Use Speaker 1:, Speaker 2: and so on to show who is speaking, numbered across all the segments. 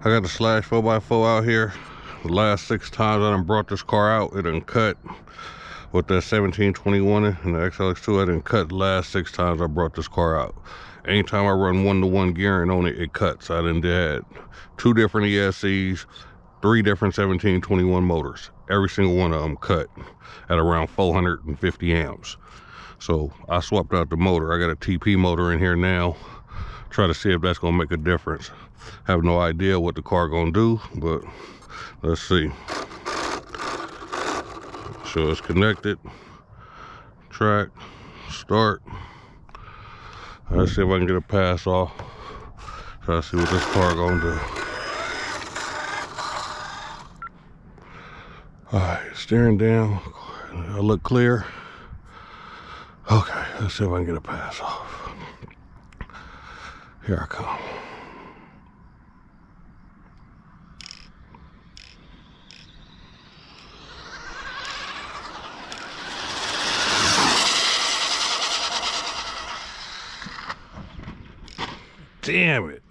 Speaker 1: I got the slash 4x4 out here. The last 6 times I done brought this car out, it done cut. With that 1721 and the XLX2, I done cut the last 6 times I brought this car out. Anytime I run 1-to-1 gearing on it, it cuts. I done did 2 different ESCs, 3 different 1721 motors. Every single one of them cut at around 450 amps. So I swapped out the motor. I got a TP motor in here now. Try to see if that's gonna make a difference. Have no idea what the car gonna do, but let's see. So it's connected. Track, start. Let's see if I can get a pass off. Try to see what this car gonna do. Alright, steering down. I look clear. Okay, let's see if I can get a pass off. Here I come. Damn it.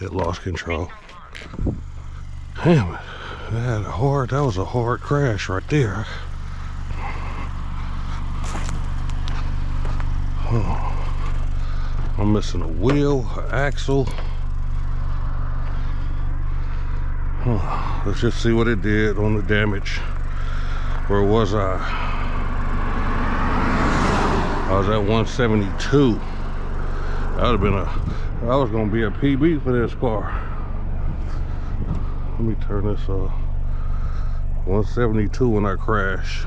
Speaker 1: It lost control. Damn it. That was a hard crash right there. Oh. I'm missing a wheel, an axle. Let's just see what it did on the damage. Where was I? I was at 172. That would have been that was gonna be a PB for this car. Let me turn this off. 172 when I crash.